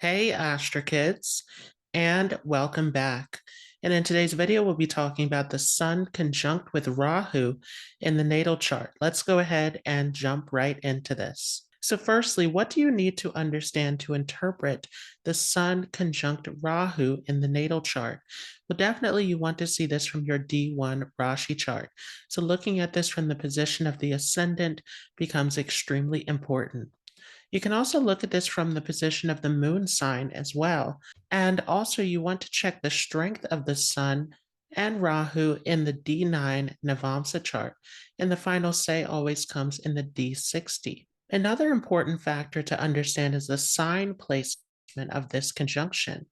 Hey, Astra Kids, and welcome back. And in today's video, we'll be talking about the Sun conjunct with Rahu in the natal chart. Let's go ahead and jump right into this. So firstly, what do you need to understand to interpret the Sun conjunct Rahu in the natal chart? Well, definitely you want to see this from your D1 Rashi chart. So looking at this from the position of the ascendant becomes extremely important. You can also look at this from the position of the moon sign as well. And also, you want to check the strength of the sun and Rahu in the D9 Navamsa chart. And the final say always comes in the D60. Another important factor to understand is the sign placement of this conjunction.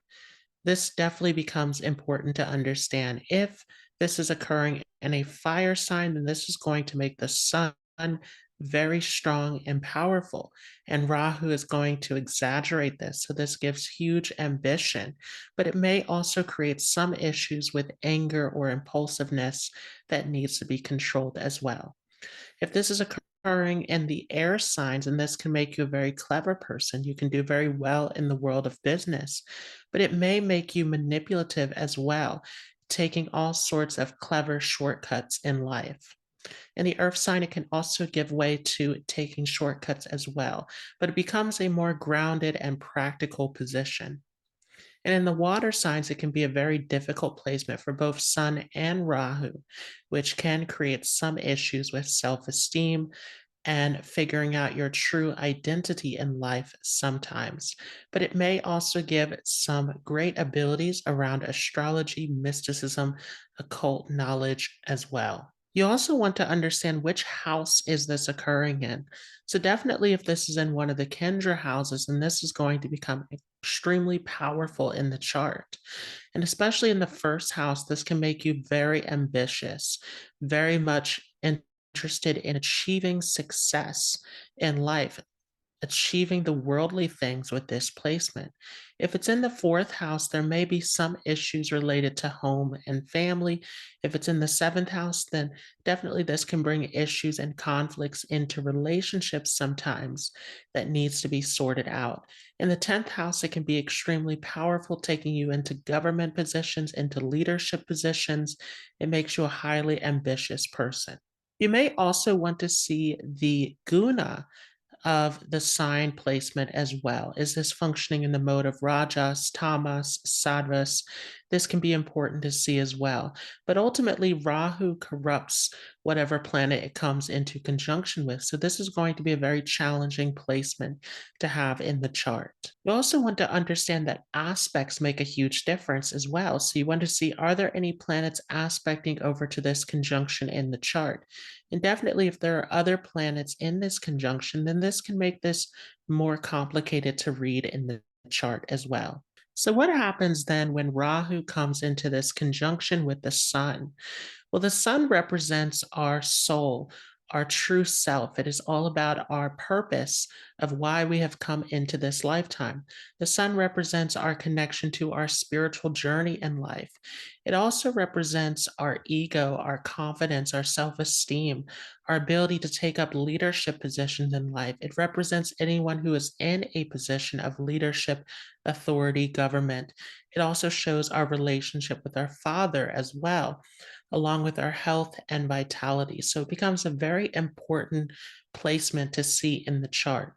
This definitely becomes important to understand. If this is occurring in a fire sign, then this is going to make the sun very strong and powerful. And Rahu is going to exaggerate this. So this gives huge ambition, but it may also create some issues with anger or impulsiveness that needs to be controlled as well. If this is occurring in the air signs, and this can make you a very clever person, you can do very well in the world of business, but it may make you manipulative as well, taking all sorts of clever shortcuts in life. In the earth sign, it can also give way to taking shortcuts as well, but it becomes a more grounded and practical position. And in the water signs, it can be a very difficult placement for both Sun and Rahu, which can create some issues with self esteem and figuring out your true identity in life sometimes. But it may also give some great abilities around astrology, mysticism, occult knowledge as well. You also want to understand which house is this occurring in. So definitely if this is in one of the Kendra houses, then this is going to become extremely powerful in the chart. And especially in the first house, this can make you very ambitious, very much interested in achieving success in life, achieving the worldly things with this placement. If it's in the fourth house, there may be some issues related to home and family. If it's in the seventh house, then definitely this can bring issues and conflicts into relationships sometimes that needs to be sorted out. In the 10th house, it can be extremely powerful, taking you into government positions, into leadership positions. It makes you a highly ambitious person. You may also want to see the guna of the sign placement as well. Is this functioning in the mode of Rajas, Tamas, Sattvas? This can be important to see as well. But ultimately, Rahu corrupts whatever planet it comes into conjunction with. So this is going to be a very challenging placement to have in the chart. You also want to understand that aspects make a huge difference as well. So you want to see, are there any planets aspecting over to this conjunction in the chart? And definitely, if there are other planets in this conjunction, then this can make this more complicated to read in the chart as well. So, what happens then when Rahu comes into this conjunction with the sun? Well, the sun represents our soul, our true self. It is all about our purpose of why we have come into this lifetime. The sun represents our connection to our spiritual journey in life. It also represents our ego, our confidence, our self esteem, our ability to take up leadership positions in life. It represents anyone who is in a position of leadership, authority, government. It also shows our relationship with our Father as well, along with our health and vitality. So it becomes a very important placement to see in the chart.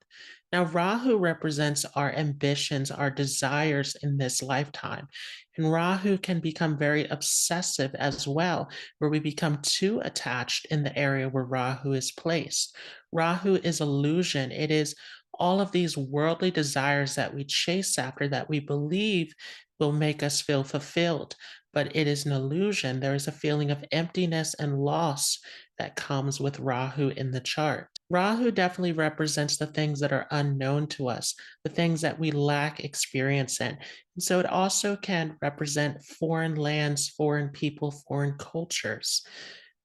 Now, Rahu represents our ambitions, our desires in this lifetime. And Rahu can become very obsessive as well, where we become too attached in the area where Rahu is placed. Rahu is illusion. It is all of these worldly desires that we chase after that we believe will make us feel fulfilled, but it is an illusion. There is a feeling of emptiness and loss that comes with Rahu in the chart. Rahu definitely represents the things that are unknown to us, the things that we lack experience in. And so it also can represent foreign lands, foreign people, foreign cultures.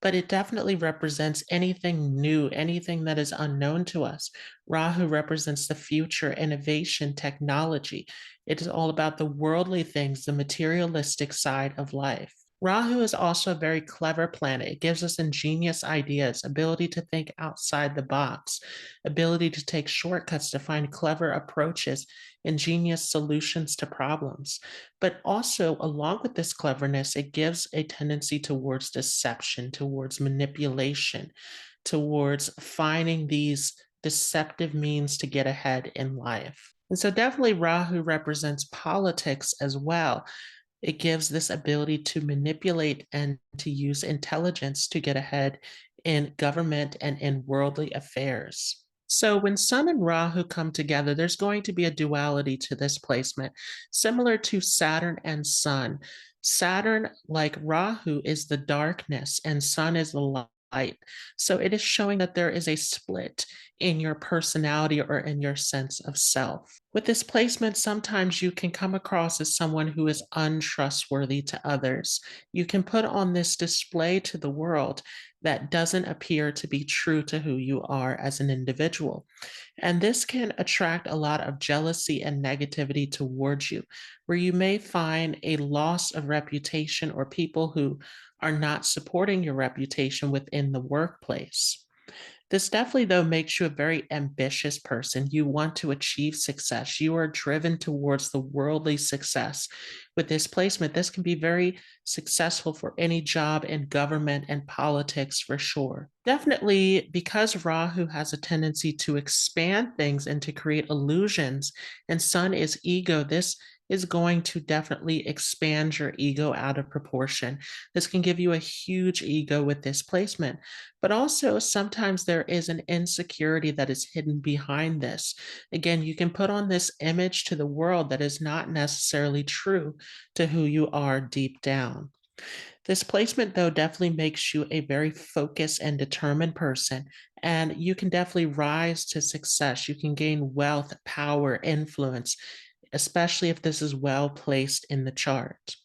But it definitely represents anything new, anything that is unknown to us. Rahu represents the future, innovation, technology. It is all about the worldly things, the materialistic side of life. Rahu is also a very clever planet. It gives us ingenious ideas, ability to think outside the box, ability to take shortcuts to find clever approaches, ingenious solutions to problems. But also, along with this cleverness, it gives a tendency towards deception, towards manipulation, towards finding these deceptive means to get ahead in life. And so, definitely, Rahu represents politics as well. It gives this ability to manipulate and to use intelligence to get ahead in government and in worldly affairs. So, when Sun and Rahu come together, there's going to be a duality to this placement, similar to Saturn and Sun. Saturn, like Rahu, is the darkness, and Sun is the light. So, it is showing that there is a split in your personality or in your sense of self. With this placement, sometimes you can come across as someone who is untrustworthy to others. You can put on this display to the world that doesn't appear to be true to who you are as an individual. And this can attract a lot of jealousy and negativity towards you, where you may find a loss of reputation or people who are not supporting your reputation within the workplace. This definitely, though, makes you a very ambitious person. You want to achieve success. You are driven towards the worldly success. With this placement, this can be very successful for any job in government and politics for sure. Definitely, because Rahu has a tendency to expand things and to create illusions, and Sun is ego, this is going to definitely expand your ego out of proportion. This can give you a huge ego with this placement. But also, sometimes there is an insecurity that is hidden behind this. Again, you can put on this image to the world that is not necessarily true to who you are deep down. This placement, though, definitely makes you a very focused and determined person, and you can definitely rise to success. You can gain wealth, power, influence, especially if this is well placed in the chart.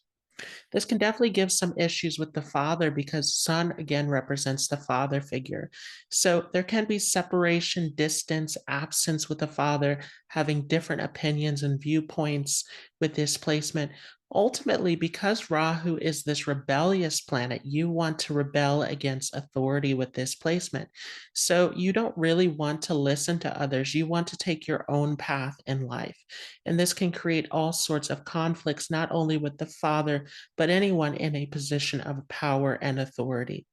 This can definitely give some issues with the father because Sun again represents the father figure. So there can be separation, distance, absence with the father, having different opinions and viewpoints with this placement. Ultimately, because Rahu is this rebellious planet, you want to rebel against authority with this placement. So you don't really want to listen to others. You want to take your own path in life. And this can create all sorts of conflicts, not only with the father, but anyone in a position of power and authority.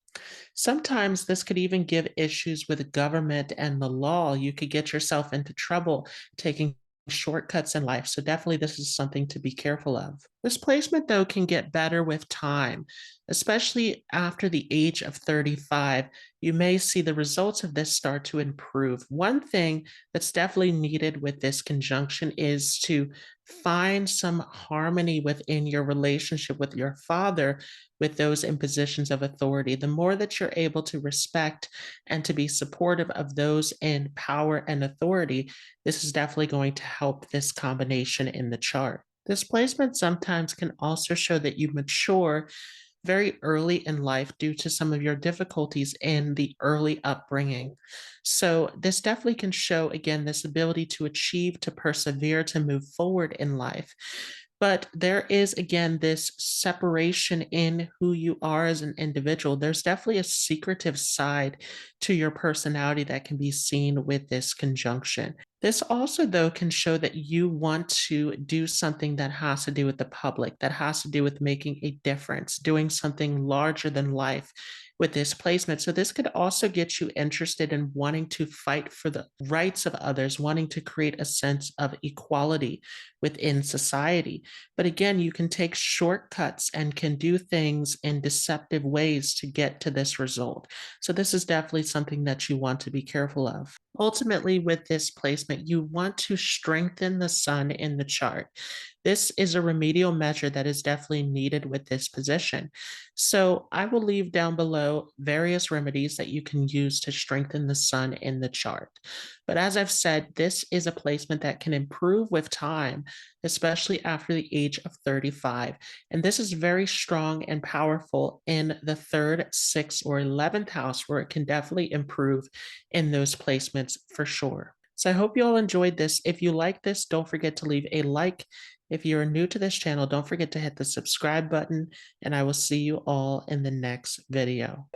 Sometimes this could even give issues with government and the law. You could get yourself into trouble taking shortcuts in life. So, definitely, this is something to be careful of. This placement, though, can get better with time, especially after the age of 35. You may see the results of this start to improve. One thing that's definitely needed with this conjunction is to find some harmony within your relationship with your father, with those in positions of authority. The more that you're able to respect and to be supportive of those in power and authority, this is definitely going to help this combination in the chart. This placement sometimes can also show that you mature very early in life due to some of your difficulties in the early upbringing. So, this definitely can show, again, this ability to achieve, to persevere, to move forward in life. But there is, again, this separation in who you are as an individual. There's definitely a secretive side to your personality that can be seen with this conjunction. This also, though, can show that you want to do something that has to do with the public, that has to do with making a difference, doing something larger than life with this placement. So, this could also get you interested in wanting to fight for the rights of others, wanting to create a sense of equality within society. But again, you can take shortcuts and can do things in deceptive ways to get to this result. So, this is definitely something that you want to be careful of. Ultimately, with this placement, you want to strengthen the sun in the chart. This is a remedial measure that is definitely needed with this position. So, I will leave down below various remedies that you can use to strengthen the sun in the chart. But as I've said, this is a placement that can improve with time, especially after the age of 35. And this is very strong and powerful in the third, sixth, or 11th house, where it can definitely improve in those placements for sure. So I hope you all enjoyed this. If you like this, don't forget to leave a like. If you're new to this channel, don't forget to hit the subscribe button, and I will see you all in the next video.